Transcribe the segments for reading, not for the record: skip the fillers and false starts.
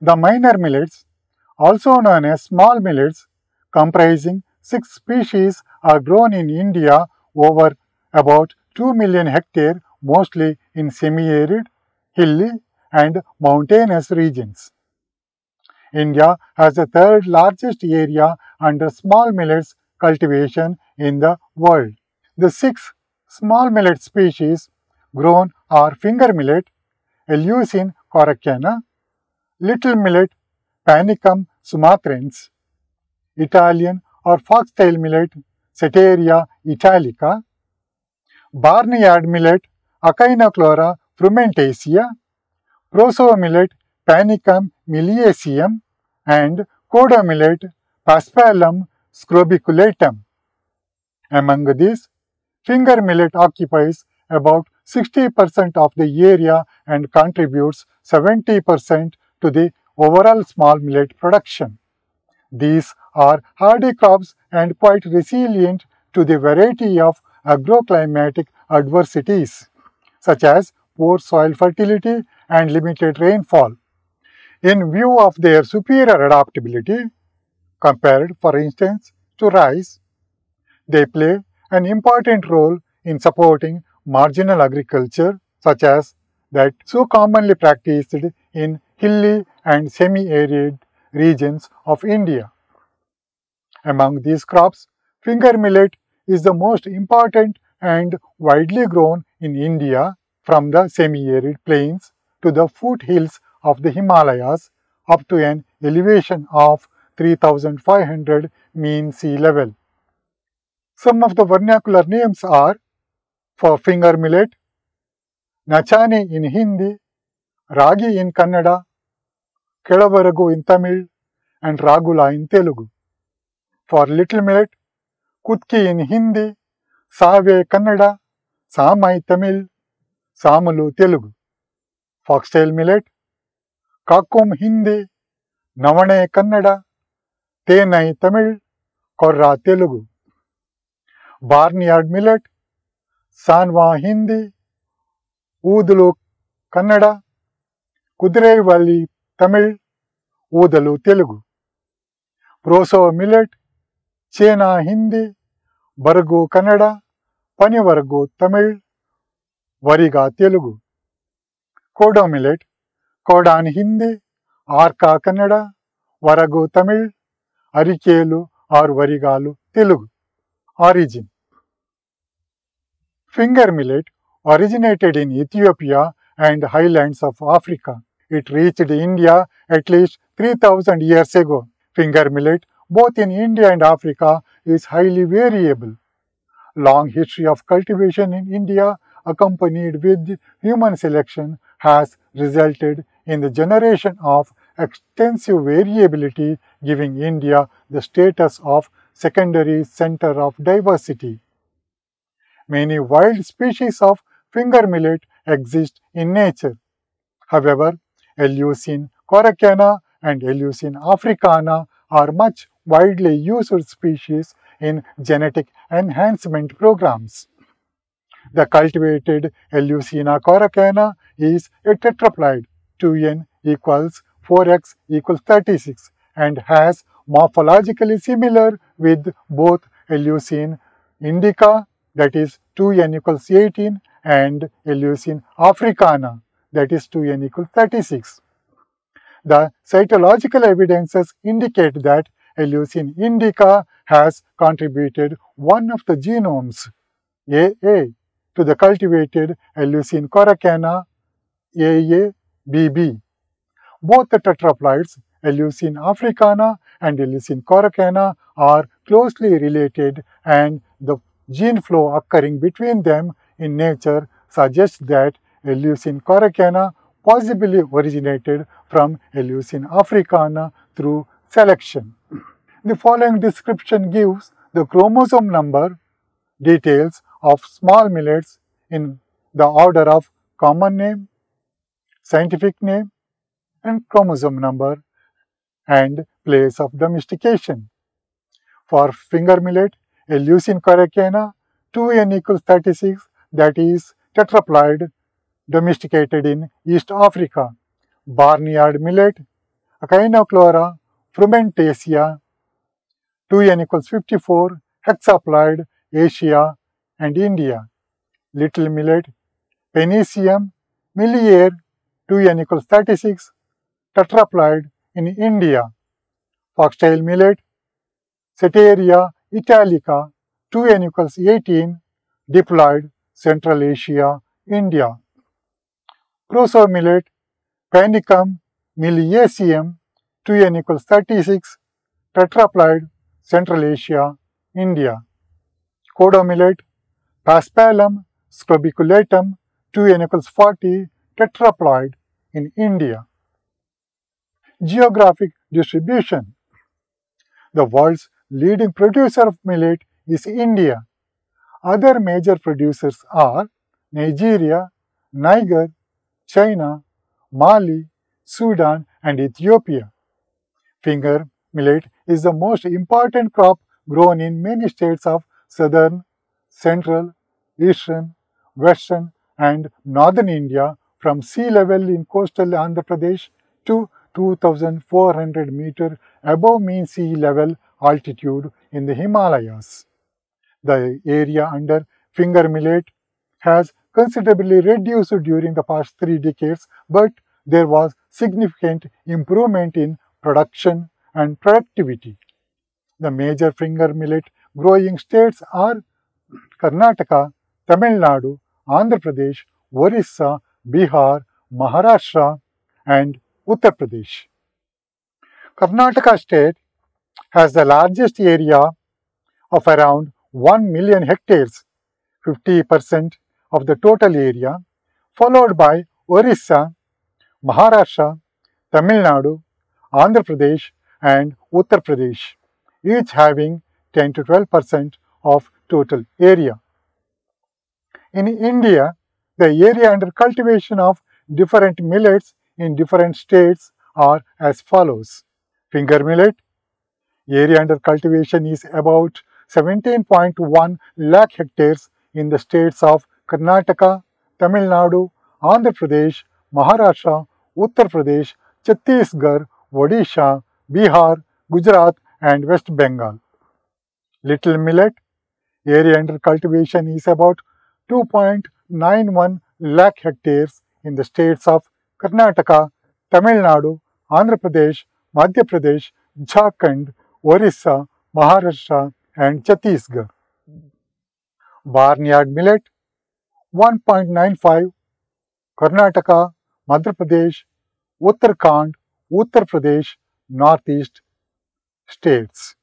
The minor millets, also known as small millets, comprising 6 species, are grown in India over about 2 million hectares, mostly in semi-arid, hilly and mountainous regions. India has the third largest area under small millets cultivation in the world. The 6 small millet species grown are finger millet, Eleusine coraceana, little millet, Panicum sumatrans, Italian or foxtail millet, Ceteria italica, barnyard millet, Echinochlora frumentacea, proso millet, Panicum miliaceum, and coda millet, Paspalum scrobiculatum. Among these, finger millet occupies about 60% of the area and contributes 70% to the overall small millet production. These are hardy crops and quite resilient to the variety of agroclimatic adversities, such as poor soil fertility and limited rainfall. In view of their superior adaptability, compared, for instance, to rice, they play an important role in supporting marginal agriculture, such as that so commonly practiced in hilly and semi-arid regions of India. Among these crops, finger millet is the most important and widely grown in India, from the semi-arid plains to the foothills of the Himalayas up to an elevation of 3,500 mean sea level. Some of the vernacular names are, for finger millet, Nachani in Hindi, Ragi in Kannada, Kedavaragu in Tamil, and Ragula in Telugu. For little millet, Kutki in Hindi, Save Kannada, Samai Tamil, Samalu Telugu. Foxtail millet, Kakum Hindi, Navane Kannada, Tenai Tamil, Korra Telugu. Barnyard millet, Sanwa Hindi, Udulu Kannada, Kudirevalli Tamil, Udalu Telugu. Proso millet, Chena Hindi, Bargu Kannada, Panivargu Tamil, Variga Telugu. Koda millet, Kodan Hindi, Arka Kannada, Varagu Tamil, Arikelu or Varigalu Telugu. Origin. Finger millet originated in Ethiopia and highlands of Africa. It reached India at least 3,000 years ago. Finger millet, both in India and Africa, is highly variable. Long history of cultivation in India, accompanied with human selection, has resulted in the generation of extensive variability, giving India the status of secondary center of diversity. Many wild species of finger millet exist in nature. However, Eleusine coraceana and Eleusine africana are much widely used species in genetic enhancement programs. The cultivated Eleusina coraceana is a tetraploid, 2n equals 4x equals 36, and has morphologically similar with both Eleusine indica, that is 2n equals 18, and Eleusine africana, that is 2n equals 36. The cytological evidences indicate that Eleusine indica has contributed one of the genomes, AA, to the cultivated Eleusine coraceana, AABB. Both the tetraploids, Eleusine africana and Eleusine coraceana, are closely related, and the gene flow occurring between them in nature suggests that Eleusine coraceana possibly originated from Eleusine africana through selection. The following description gives the chromosome number details of small millets in the order of common name, scientific name, and chromosome number and place of domestication. For finger millet, Eleusine coraceana, 2n equals 36, that is tetraploid, domesticated in East Africa. Barnyard millet, Echinoclora frumentacea, 2n equals 54, hexaploid, Asia and India. Little millet, Panaceum milliare, 2n equals 36, tetraploid in India. Foxtail millet, Ceteria italica, 2n equals 18, diploid, Central Asia, India. Proso millet, Panicum miliaceum, 2n equals 36, tetraploid, Central Asia, India. Kodo millet, Paspalum scrobiculatum, 2n equals 40, tetraploid in India. Geographic distribution. The world's leading producer of millet is India. Other major producers are Nigeria, Niger, China, Mali, Sudan and Ethiopia. Finger millet is the most important crop grown in many states of southern, central, eastern, western and northern India from sea level in coastal Andhra Pradesh to 2,400 meters above mean sea level altitude in the Himalayas. The area under finger millet has considerably reduced during the past 3 decades, but there was significant improvement in production and productivity. The major finger millet growing states are Karnataka, Tamil Nadu, Andhra Pradesh, Orissa, Bihar, Maharashtra and Uttar Pradesh. Karnataka state has the largest area of around 1 million hectares, 50% of the total area, followed by Orissa, Maharashtra, Tamil Nadu, Andhra Pradesh and Uttar Pradesh, each having 10 to 12% of total area. In India, the area under cultivation of different millets in different states are as follows. Finger millet, area under cultivation is about 17.1 lakh hectares in the states of Karnataka, Tamil Nadu, Andhra Pradesh, Maharashtra, Uttar Pradesh, Chhattisgarh, Odisha, Bihar, Gujarat and West Bengal. Little millet, area under cultivation is about 2.91 lakh hectares in the states of Karnataka, Tamil Nadu, Andhra Pradesh, Madhya Pradesh, Jharkhand, Orissa, Maharashtra and Chhattisgarh. Barnyard millet, 1.95 Karnataka, Madhya Pradesh, Uttarakhand, Uttar Pradesh, Northeast states.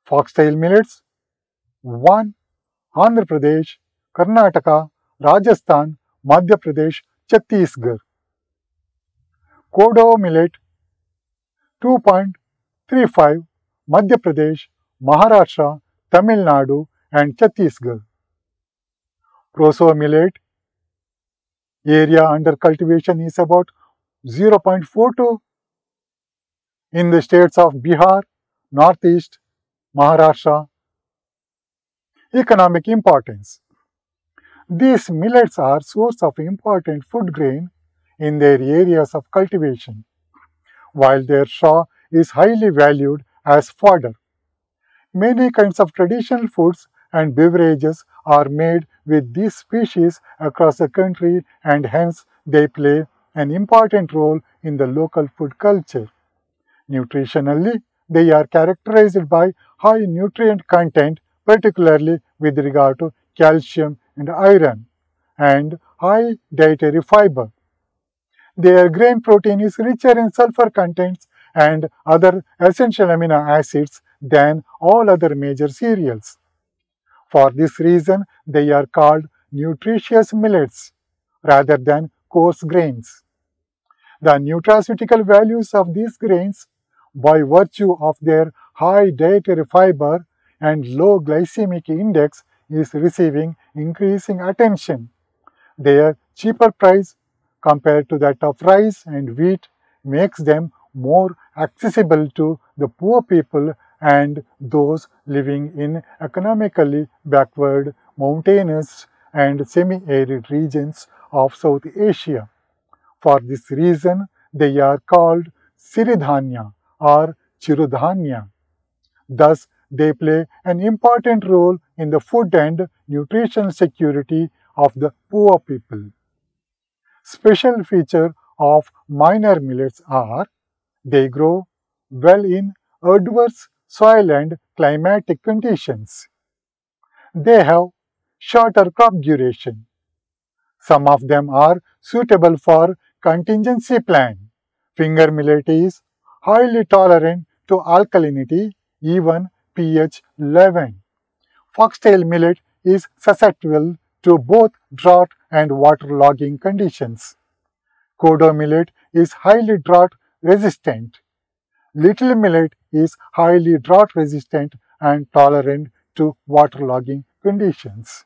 Foxtail millets, 1 Andhra Pradesh, Karnataka, Rajasthan, Madhya Pradesh, Chhattisgarh. Kodo millet, 2.35 Madhya Pradesh, Maharashtra, Tamil Nadu and Chhattisgarh. Proso millet, area under cultivation is about 0.42 in the states of Bihar, Northeast, Maharashtra. Economic importance. These millets are source of important food grain in their areas of cultivation, while their straw is highly valued as fodder. Many kinds of traditional foods and beverages are made with these species across the country and hence they play an important role in the local food culture. Nutritionally, they are characterized by high nutrient content, particularly with regard to calcium and iron, and high dietary fiber. Their grain protein is richer in sulfur contents and other essential amino acids than all other major cereals. For this reason, they are called nutritious millets rather than coarse grains. The nutraceutical values of these grains, by virtue of their high dietary fiber and low glycemic index, is receiving increasing attention. Their cheaper price compared to that of rice and wheat makes them more accessible to the poor people and those living in economically backward, mountainous and semi-arid regions of South Asia. For this reason, they are called siridhanya or chirudhanya. Thus, they play an important role in the food and nutritional security of the poor people. Special feature of minor millets are they grow well in adverse soil and climatic conditions. They have shorter crop duration. Some of them are suitable for contingency plan. Finger millet is highly tolerant to alkalinity, even pH 11. Foxtail millet is susceptible to both drought and waterlogging conditions. Kodo millet is highly drought resistant. Little millet is highly drought resistant and tolerant to waterlogging conditions.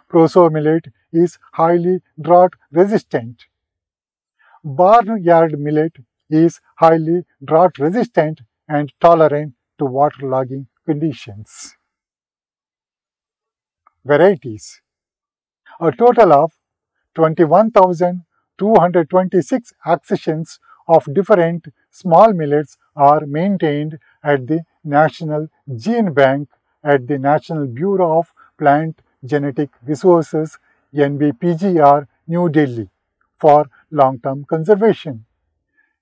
Proso millet is highly drought resistant. Barnyard millet is highly drought resistant and tolerant to waterlogging conditions. Varieties. A total of 21,226 accessions of different small millets are maintained at the National Gene Bank at the National Bureau of Plant Genetic Resources NBPGR, New Delhi for long-term conservation.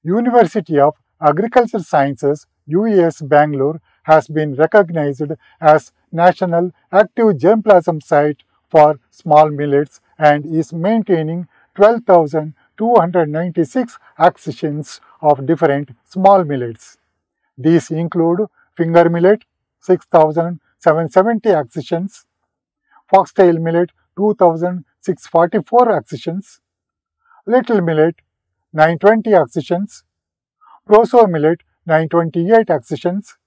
University of Agriculture Sciences UAS Bangalore has been recognized as National Active Germplasm Site for small millets and is maintaining 12,296 accessions of different small millets. These include finger millet 6,770 accessions, foxtail millet 2,644 accessions, little millet 920 accessions, proso millet 928 accessions,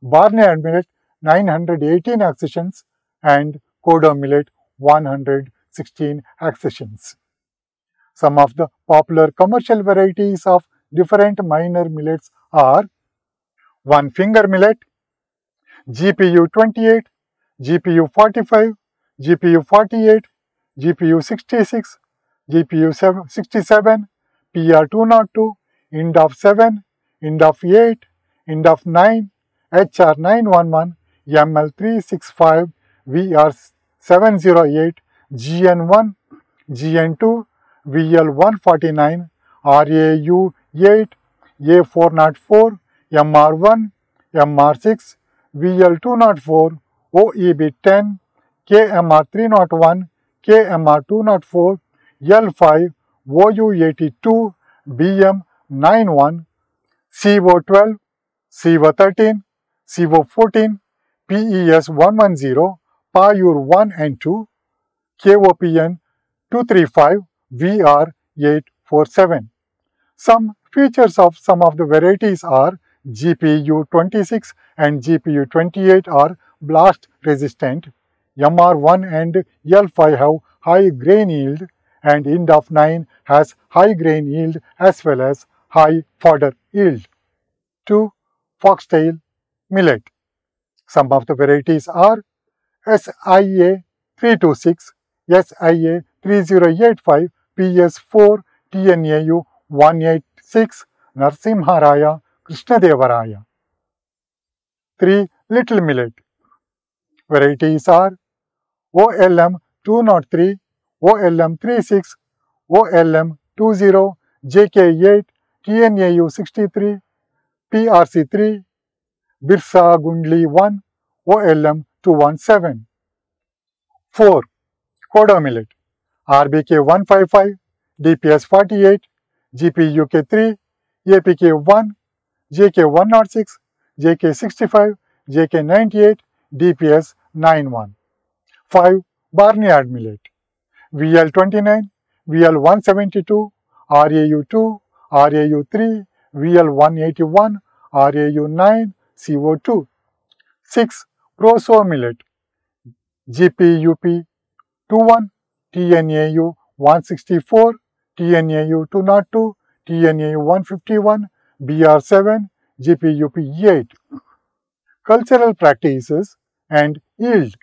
barnyard millet 918 accessions, and kodo millet 116 accessions. Some of the popular commercial varieties of different minor millets are 1 finger millet, GPU 28, GPU 45, GPU 48, GPU 66, GPU 67, PR 202, INDOF 7, INDOF 8, INDOF 9, HR 911, ML 365, VR 708, GN1, GN2, VL 149, RAU 8, A404, MR1, MR6, VL 204, OEB 10, KMR 301, KMR 204, L5, OU82, BM 91, CO12, CO13, CO14, PES 110, PAYUR 1 and 2, KOPN 235, VR 847. Some features of some of the varieties are GPU 26 and GPU 28 are blast resistant, MR1 and L5 have high grain yield, and INDOF 9 has high grain yield as well as high fodder yield. 2. Foxtail millet. Some of the varieties are SIA 326, SIA 3085, PS4, TNAU 186, Narsimharaya, Krishnadevaraya. 3. Little millet. Varieties are OLM 203, OLM 36, OLM 20, JK8, TNAU 63, PRC 3, Birsa Gundli 1, OLM 217. 4. Kodo millet. RBK 155, DPS 48, GPUK 3, APK 1, JK 106, JK 65, JK 98, DPS 91. 5. Barnyard millet. VL 29, VL 172, RAU 2, RAU 3, VL 181, RAU 9, CO2. 6. Proso millet. GPUP 21, TNAU 164, TNAU 202, TNAU 151, BR7, GPUP 8. Cultural practices and yield.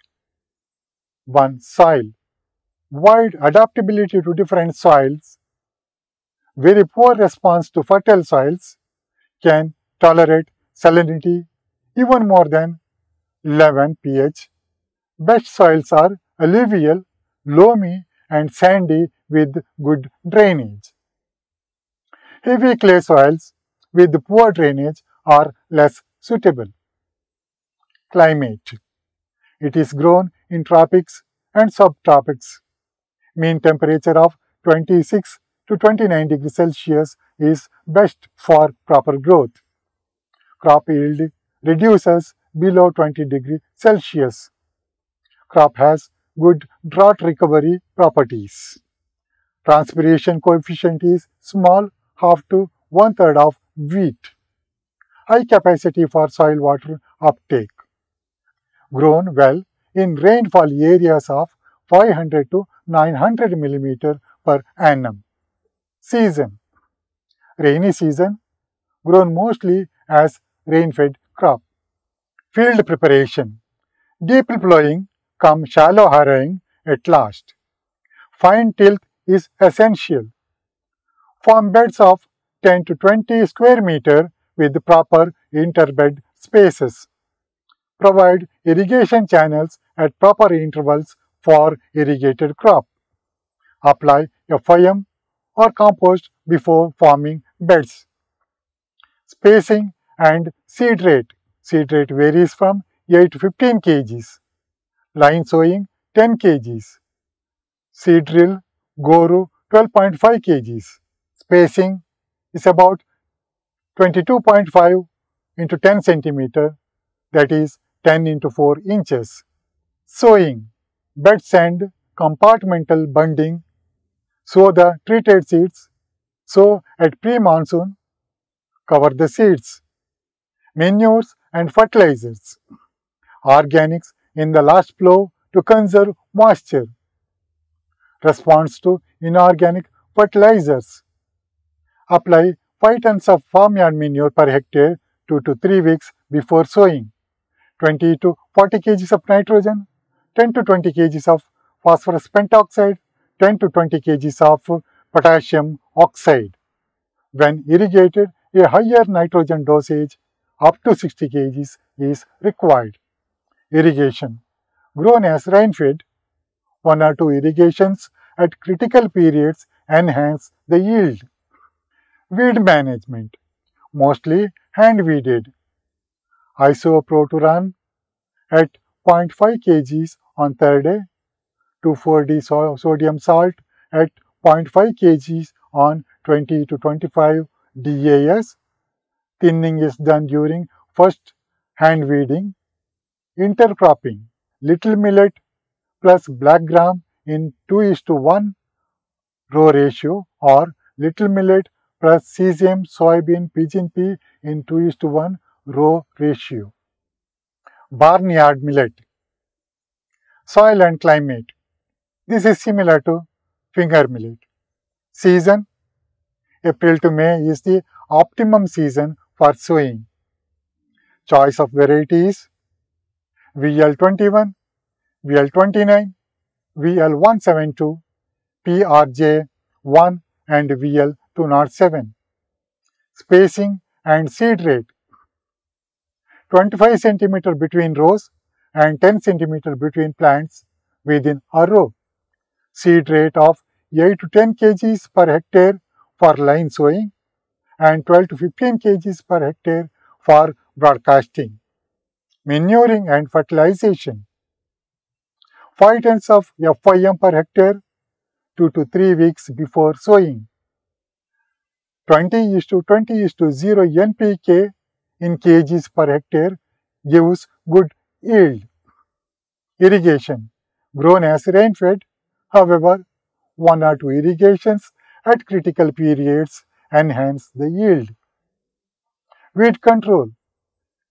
1. Soil. Wide adaptability to different soils. very poor response to fertile soils, can tolerate salinity even more than 11 pH. Best soils are alluvial, loamy and sandy with good drainage. Heavy clay soils with poor drainage are less suitable. Climate. It is grown in tropics and subtropics. Mean temperature of 26 to 29 degrees Celsius is best for proper growth. Crop yield reduces below 20 degrees Celsius. Crop has good drought recovery properties. Transpiration coefficient is small, half to one-third of wheat. High capacity for soil water uptake. Grown well in rainfall areas of 500 to 900 mm per annum. Season. Rainy season, grown mostly as rain-fed crop. Field preparation. Deep plowing come shallow harrowing at last. Fine tilth is essential. Form beds of 10 to 20 square meter with proper interbed spaces. Provide irrigation channels at proper intervals for irrigated crop. Apply FIM or compost before forming beds. Spacing and seed rate. Seed rate varies from 8 to 15 kgs. Line sowing 10 kgs. Seed drill Goru 12.5 kgs. Spacing is about 22.5 into 10 cm, that is 10 into 4 inches. Sowing. Beds and compartmental bunding. Sow the treated seeds. Sow at pre-monsoon. Cover the seeds. Manures and fertilizers. Organics in the last plow to conserve moisture. Response to inorganic fertilizers. Apply 5 tons of farmyard manure per hectare 2 to 3 weeks before sowing. 20 to 40 kg of nitrogen, 10 to 20 kg of phosphorus pentoxide, 10 to 20 kg of potassium oxide. When irrigated, a higher nitrogen dosage up to 60 kg is required. Irrigation. Grown as rain-fed, 1 or 2 irrigations at critical periods enhance the yield. Weed management. Mostly hand-weeded. Isoproteran at 0.5 kg on third day, 2,4-D sodium salt at 0.5 kg on 20 to 25 DAS. Thinning is done during first hand weeding. Intercropping. Little millet plus black gram in 2:1 row ratio or little millet plus sesame, soybean, pigeon pea in 2:1 row ratio. Barnyard millet. Soil and climate. This is similar to finger millet. Season. April to May is the optimum season for sowing. Choice of varieties: VL21, VL29, VL172, PRJ1 and VL207. Spacing and seed rate: 25 cm between rows and 10 cm between plants within a row. Seed rate of 8 to 10 kg per hectare for line sowing and 12 to 15 kg per hectare for broadcasting. Manuring and fertilization: 5 tons of FIM per hectare 2 to 3 weeks before sowing. 20:20:0 NPK in kgs per hectare gives good yield. Irrigation. Grown as rain-fed, however, 1 or 2 irrigations at critical periods enhance the yield. Weed control.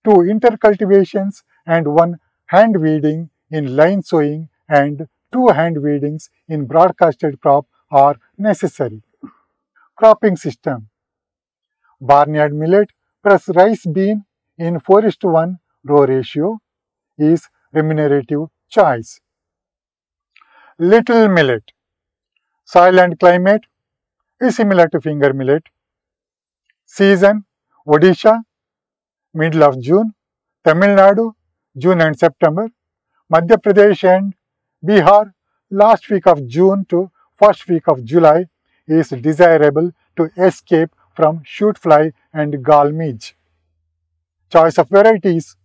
2 intercultivations and 1 hand weeding in line sowing and 2 hand weedings in broadcasted crop are necessary. Cropping system. Barnyard millet plus rice bean in 4:1 row ratio is remunerative choice. Little millet. Soil and climate. is similar to finger millet. Season: Odisha, middle of June; Tamil Nadu, June and September; Madhya Pradesh and Bihar, last week of June to first week of July is desirable to escape from shoot fly and gall midge. Choice of varieties: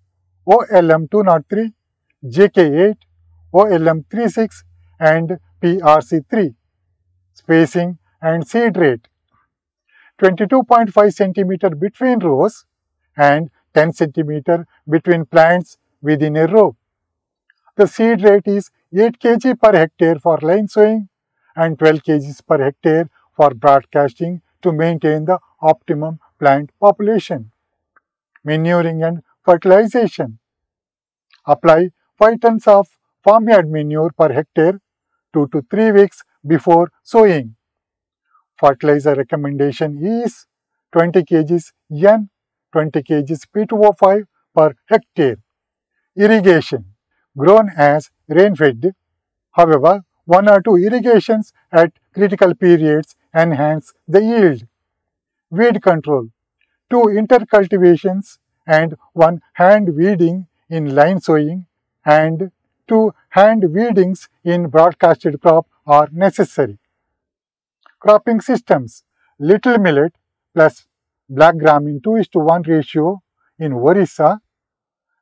OLM 203, JK8, OLM 36 and PRC3. Spacing and seed rate: 22.5 cm between rows and 10 cm between plants within a row. The seed rate is 8 kg per hectare for line sowing and 12 kg per hectare for broadcasting to maintain the optimum plant population. Manuring and fertilization: apply 5 tons of farmyard manure per hectare 2 to 3 weeks before sowing. Fertilizer recommendation is 20 kg N, 20 kg P2O5 per hectare. Irrigation: grown as rain-fed. However, 1 or 2 irrigations at critical periods enhance the yield. Weed control: 2 intercultivations and 1 hand weeding in line sowing and 2 hand weedings in broadcasted crop are necessary. Cropping systems: little millet plus black gram in 2:1 ratio in Orissa,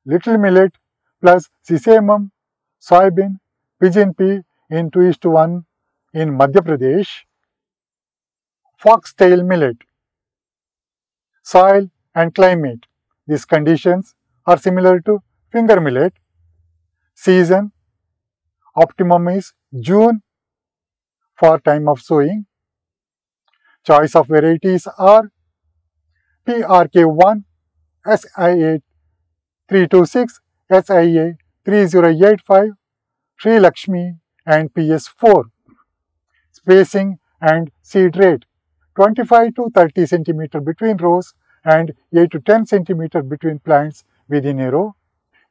little millet plus sesamum, soybean, pigeon pea in 2:1 in Madhya Pradesh. Foxtail millet. Soil and climate: these conditions are similar to finger millet. Season: optimum is June for time of sowing. Choice of varieties are PRK1, SIA 326, SIA 3085, Sri Lakshmi and PS4. Spacing and seed rate: 25 to 30 cm between rows and 8 to 10 cm between plants within a row.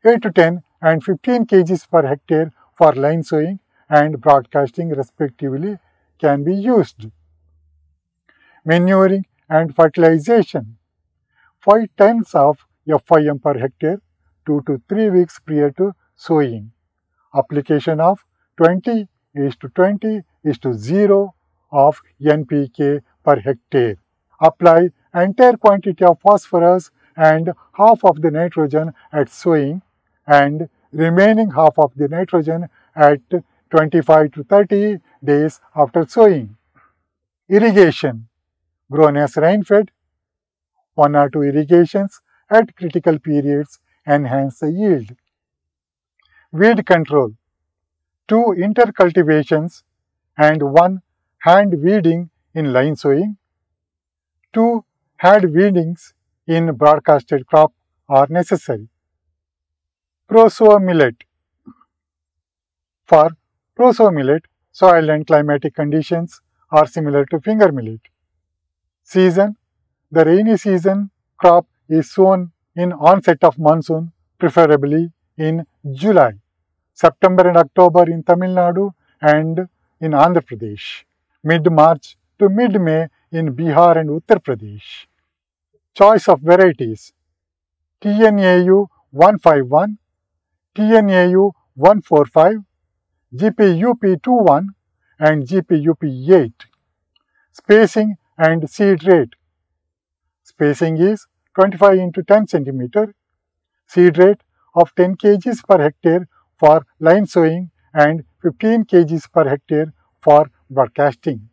8 to 10 and 15 kg per hectare for line sowing and broadcasting respectively can be used. Manuring and fertilization: 5 tons of FIM per hectare 2 to 3 weeks prior to sowing. Application of 20:20:0 of NPK per hectare. Apply entire quantity of phosphorus and half of the nitrogen at sowing and remaining half of the nitrogen at 25 to 30 days after sowing. Irrigation: grown as rain-fed. 1 or 2 irrigations at critical periods enhance the yield. Weed control: 2 intercultivations and 1 hand weeding in line sowing. 2 hand weedings in broadcasted crop are necessary. Pro-sow millet. For pro-sow millet, soil and climatic conditions are similar to finger millet. Season: the rainy season crop is sown in onset of monsoon, preferably in July, September and October in Tamil Nadu and in Andhra Pradesh, mid-March to mid-May in Bihar and Uttar Pradesh. Choice of varieties: TNAU 151, TNAU 145, GPUP21 and GPUP8. Spacing and seed rate: spacing is 25 into 10 cm, seed rate of 10 kg per hectare for line sowing and 15 kg per hectare for broadcasting.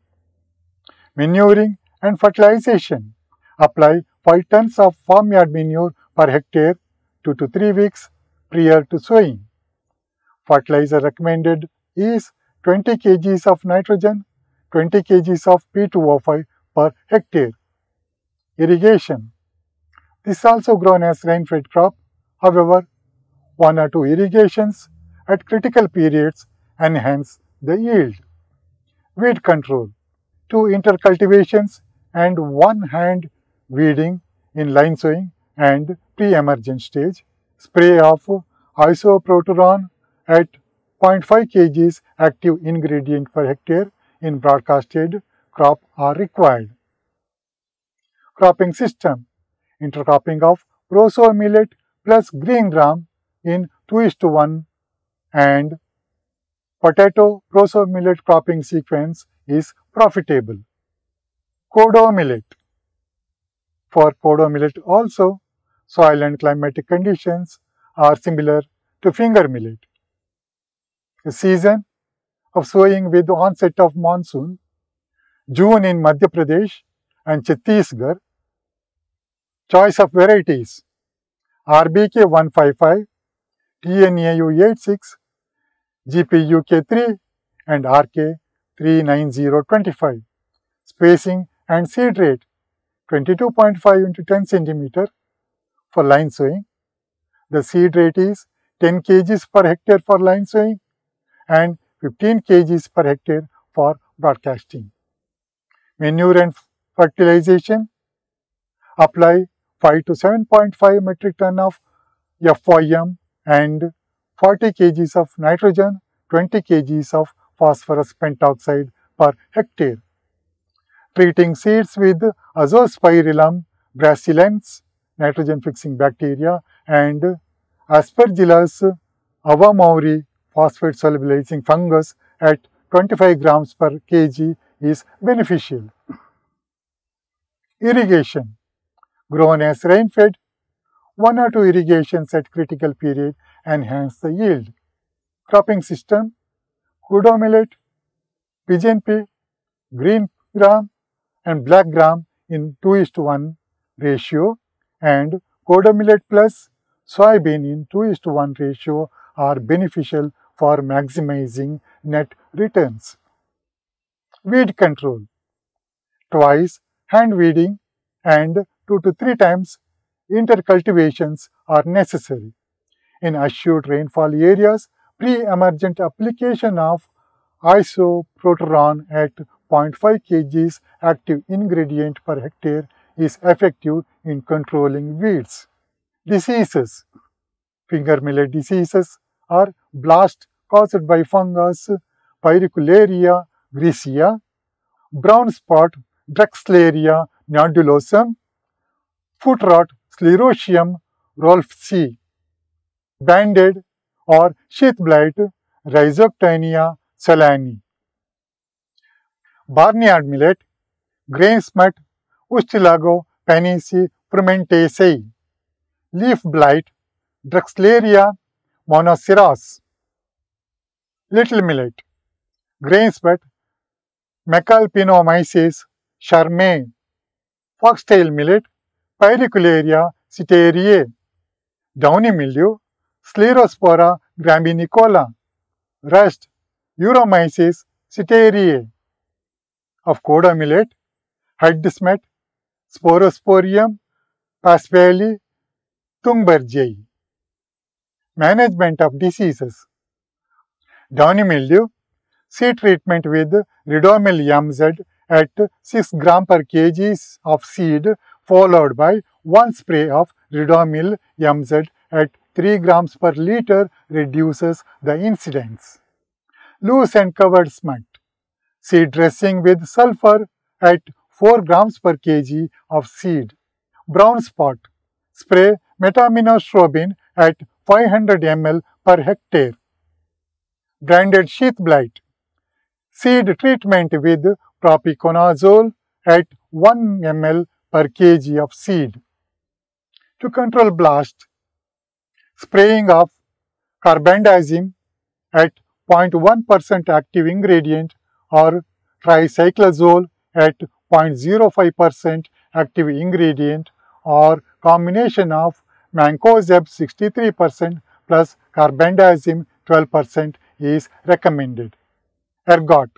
Manuring and fertilization: apply 5 tons of farmyard manure per hectare 2 to 3 weeks prior to sowing. Fertilizer recommended is 20 kg of nitrogen, 20 kg of P2O5 per hectare. Irrigation: this is also grown as rain-fed crop. However, 1 or 2 irrigations at critical periods enhance the yield. Weed control: 2 intercultivations and 1 hand weeding in line sowing and pre-emergent stage. Spray of isoproteron at 0.5 kg active ingredient per hectare in broadcasted crop are required. Cropping system: intercropping of proso millet plus green gram in 2:1 and potato proso millet cropping sequence is profitable. Kodo millet: for kodo millet also, soil and climatic conditions are similar to finger millet. The season of sowing with onset of monsoon: June in Madhya Pradesh and Chhattisgarh. Choice of varieties: RBK 155, TNAU 86, GPUK 3 and RK 39025. Spacing and seed rate: 22.5 into 10 cm for line sowing. The seed rate is 10 kg per hectare for line sowing and 15 kg per hectare for broadcasting. Manure and fertilization: apply 5 to 7.5 metric ton of FYM and 40 kg of nitrogen, 20 kg of phosphorus pentoxide per hectare. Treating seeds with Azospirillum brasiliensis, nitrogen fixing bacteria, and Aspergillus avamaury, phosphate solubilizing fungus at 25 grams per kg is beneficial. Irrigation: grown as rain-fed, 1 or 2 irrigations at critical period enhance the yield. Cropping system: kodo millet, pigeon pea, green gram and black gram in 2:1 ratio and kodo millet plus soybean in 2:1 ratio are beneficial for maximizing net returns. Weed control: twice hand weeding and 2 to 3 times intercultivations are necessary. In assured rainfall areas, pre-emergent application of isoproteron at 0.5 kg active ingredient per hectare is effective in controlling weeds. Diseases: finger millet diseases are blast caused by fungus Pyricularia griseae, brown spot Drexleria nodulosum, foot rot Sclerotium rolfsi, banded or sheath blight Rhizoctonia solani. Barnyard millet, grain smut Ustilago panici frumentaceae, leaf blight Drexleria monoceros. Little millet, grain smut Mecalpinomyces charmae, foxtail millet Pyricularia citeriae, downy mildew Sclerospora graminecola, rust Euromyces citeriae. Of kodo millet, head smut Sporosporium pasvali Thunbergii. Management of diseases: downy mildew, seed treatment with Ridomil MZ at 6 gram per kg of seed followed by 1 spray of Ridomil MZ at 3 grams per liter reduces the incidence. Loose and covered smut, seed dressing with sulfur at 4 grams per kg of seed. Brown spot, spray metaminostrobin at 500 ml per hectare. Branded sheath blight, seed treatment with propiconazole at 1 ml per kg of seed. To control blast, spraying of carbendazim at 0.1% active ingredient or tricyclazole at 0.05% active ingredient or combination of mancozeb 63% plus carbendazim 12% is recommended. Ergot,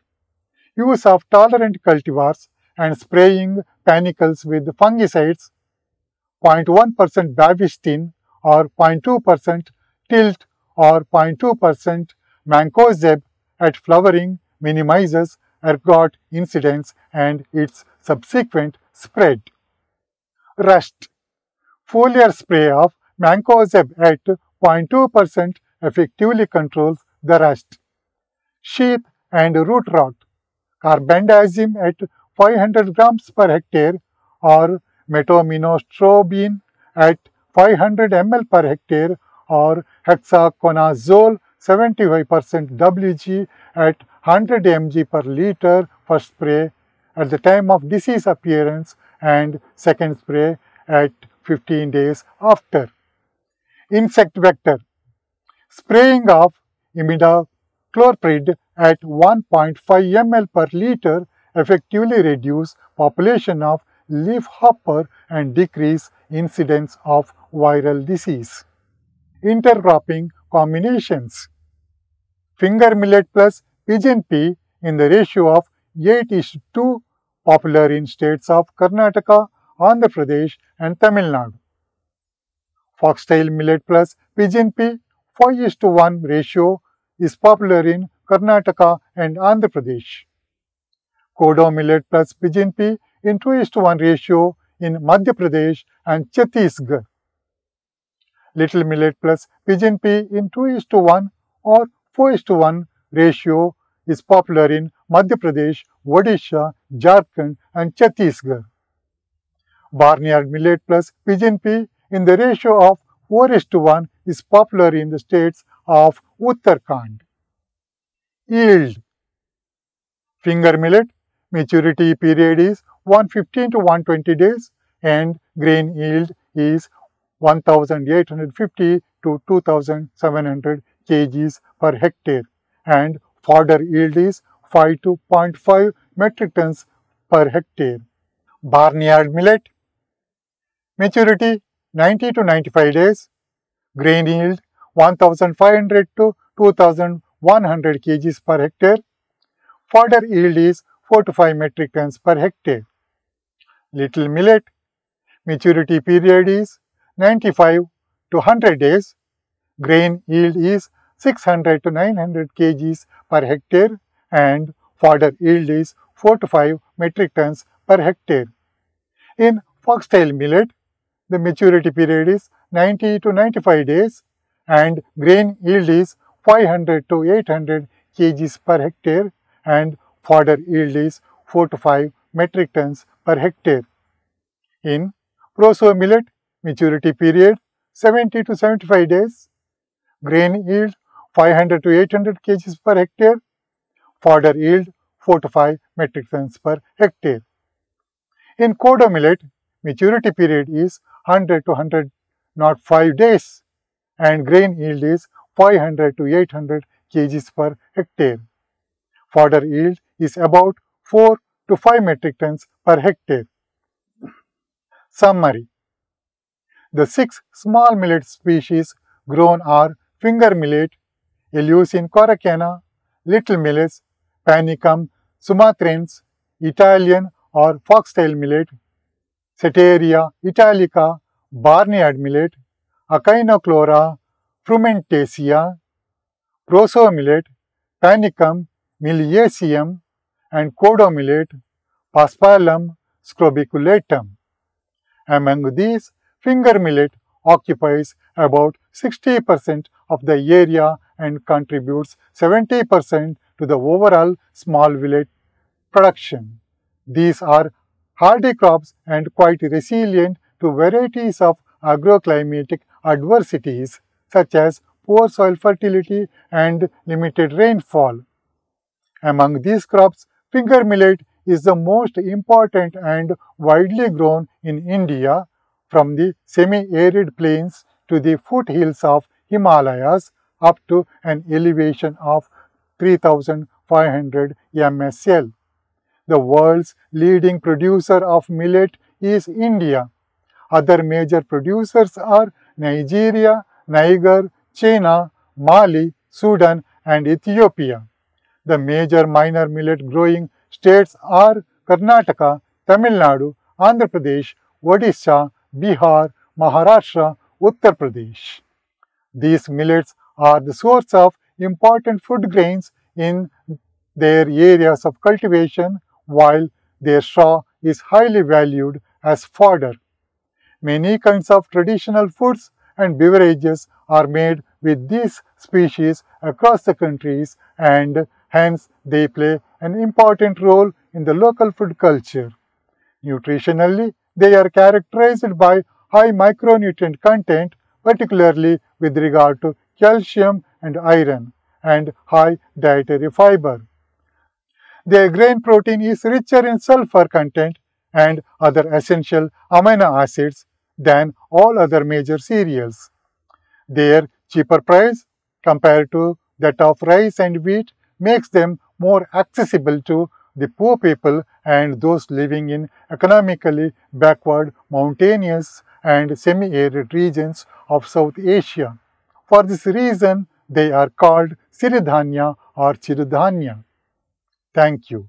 use of tolerant cultivars and spraying panicles with fungicides, 0.1% bavistin or 0.2% tilt or 0.2% mancozeb at flowering minimizes ergot incidence and its subsequent spread. Rust, foliar spray of mancozeb at 0.2% effectively controls the rust. Sheath and root rot, carbendazim at 500 grams per hectare, or metaminostrobin at 500 ml per hectare, or hexaconazole 75% Wg at 100 mg per liter for spray at the time of disease appearance and second spray at 15 days after. Insect vector. Spraying of imidacloprid at 1.5 ml per liter effectively reduce population of leafhopper and decrease incidence of viral disease. Intercropping combinations. Finger millet plus pigeon pea in the ratio of 8:2 popular in states of Karnataka, Andhra Pradesh and Tamil Nadu. Foxtail millet plus pigeon pea 5:1 ratio is popular in Karnataka and Andhra Pradesh. Kodo millet plus pigeon pea in 2:1 ratio in Madhya Pradesh and Chhattisgarh. Little millet plus pigeon pea in 2:1 or 4:1 ratio is popular in Madhya Pradesh, Odisha, Jharkhand and Chhattisgarh. Barnyard millet plus pigeon pea in the ratio of 4:1 is popular in the states of Uttarakhand. Yield. Finger millet maturity period is 115 to 120 days and grain yield is 1850 to 2700 kgs per hectare and fodder yield is 5 to 0.5 metric tons per hectare. Barnyard millet maturity 90 to 95 days, grain yield 1500 to 2100 kgs per hectare, fodder yield is 4 to 5 metric tons per hectare. Little millet maturity period is 95 to 100 days, grain yield is 600 to 900 kgs per hectare and fodder yield is 4 to 5 metric tons per hectare. In foxtail millet, the maturity period is 90 to 95 days and grain yield is 500 to 800 kgs per hectare and fodder yield is 4 to 5 metric tons per hectare. In proso millet, maturity period 70 to 75 days, grain yield 500 to 800 kgs per hectare, fodder yield 4 to 5 metric tons per hectare. In kodo millet, maturity period is 100 to 105 days and grain yield is 500 to 800 kgs per hectare. Fodder yield is about 4 to 5 metric tons per hectare. Summary. The 6 small millet species grown are finger millet, Eleusine coraceana, little millets, Panicum sumatrens, Italian or foxtail millet, Ceteria italica, barnyard millet, Echinochlora frumentaceae, proso millet, Panicum miliaceum, and kodo millet, Paspalum scrobiculatum. Among these, finger millet occupies about 60% of the area and contributes 70% to the overall small millet production. These are hardy crops and quite resilient to varieties of agroclimatic adversities such as poor soil fertility and limited rainfall. Among these crops, finger millet is the most important and widely grown in India, from the semi-arid plains to the foothills of Himalayas up to an elevation of 3,500 MSL. The world's leading producer of millet is India. Other major producers are Nigeria, Niger, China, Mali, Sudan and Ethiopia. The major minor millet growing states are Karnataka, Tamil Nadu, Andhra Pradesh, Odisha, Bihar, Maharashtra, Uttar Pradesh. These millets are the source of important food grains in their areas of cultivation, while their straw is highly valued as fodder. Many kinds of traditional foods and beverages are made with these species across the countries and hence they play an important role in the local food culture. Nutritionally, they are characterized by high micronutrient content, particularly with regard to calcium and iron, and high dietary fiber. Their grain protein is richer in sulfur content and other essential amino acids than all other major cereals. Their cheaper price compared to that of rice and wheat makes them more accessible to the poor people and those living in economically backward mountainous and semi-arid regions of South Asia. For this reason, they are called Siridhanya or Chirudhanya. Thank you.